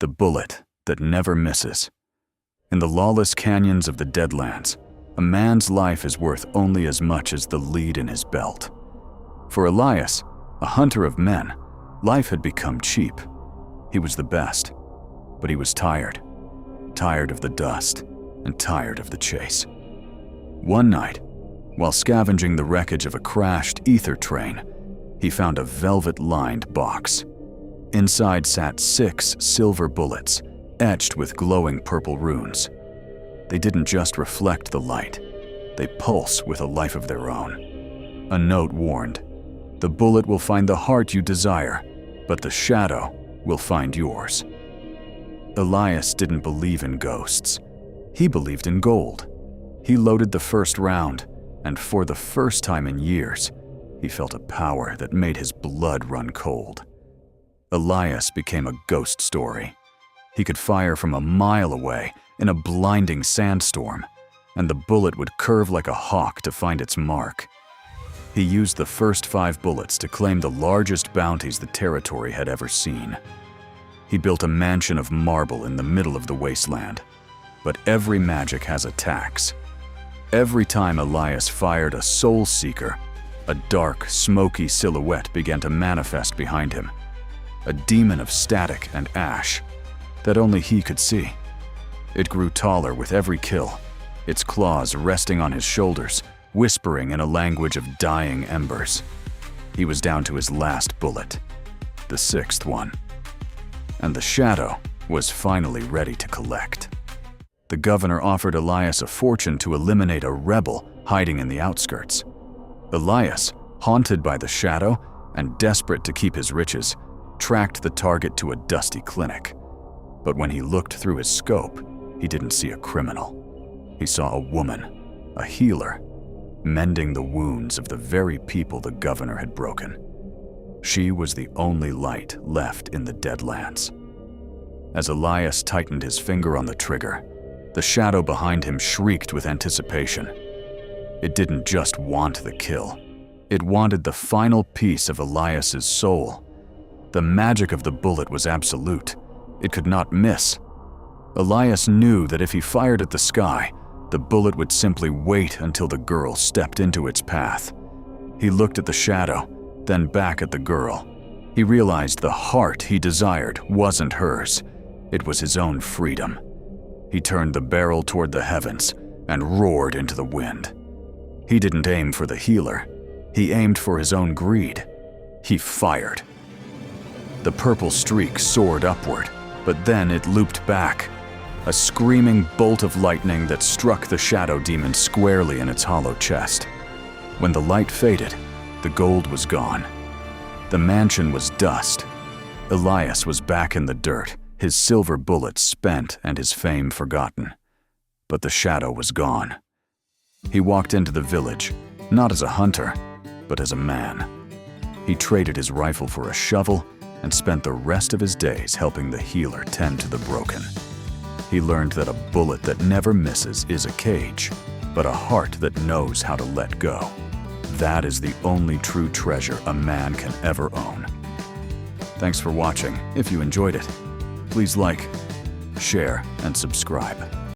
The bullet that never misses. In the lawless canyons of the Deadlands, a man's life is worth only as much as the lead in his belt. For Elias, a hunter of men, life had become cheap. He was the best, but he was tired. Tired of the dust and tired of the chase. One night, while scavenging the wreckage of a crashed ether train, he found a velvet-lined box. Inside sat 6 silver bullets, etched with glowing purple runes. They didn't just reflect the light, they pulse with a life of their own. A note warned, "The bullet will find the heart you desire, but the shadow will find yours." Elias didn't believe in ghosts. He believed in gold. He loaded the first round, and for the first time in years, he felt a power that made his blood run cold. Elias became a ghost story. He could fire from a mile away in a blinding sandstorm, and the bullet would curve like a hawk to find its mark. He used the first 5 bullets to claim the largest bounties the territory had ever seen. He built a mansion of marble in the middle of the wasteland. But every magic has a tax. Every time Elias fired a soul seeker, a dark, smoky silhouette began to manifest behind him. A demon of static and ash that only he could see. It grew taller with every kill, its claws resting on his shoulders, whispering in a language of dying embers. He was down to his last bullet, the 6th one. And the shadow was finally ready to collect. The governor offered Elias a fortune to eliminate a rebel hiding in the outskirts. Elias, haunted by the shadow and desperate to keep his riches, tracked the target to a dusty clinic. But when he looked through his scope, he didn't see a criminal. He saw a woman, a healer, mending the wounds of the very people the governor had broken. She was the only light left in the Deadlands. As Elias tightened his finger on the trigger, the shadow behind him shrieked with anticipation. It didn't just want the kill. It wanted the final piece of Elias's soul. The magic of the bullet was absolute. It could not miss. Elias knew that if he fired at the sky, the bullet would simply wait until the girl stepped into its path. He looked at the shadow, then back at the girl. He realized the heart he desired wasn't hers. It was his own freedom. He turned the barrel toward the heavens and roared into the wind. He didn't aim for the healer. He aimed for his own greed. He fired. The purple streak soared upward, but then it looped back. A screaming bolt of lightning that struck the shadow demon squarely in its hollow chest. When the light faded, the gold was gone. The mansion was dust. Elias was back in the dirt, his silver bullets spent and his fame forgotten. But the shadow was gone. He walked into the village, not as a hunter, but as a man. He traded his rifle for a shovel and spent the rest of his days helping the healer tend to the broken. He learned that a bullet that never misses is a cage, but a heart that knows how to let go. That is the only true treasure a man can ever own. Thanks for watching. If you enjoyed it, please like, share, and subscribe.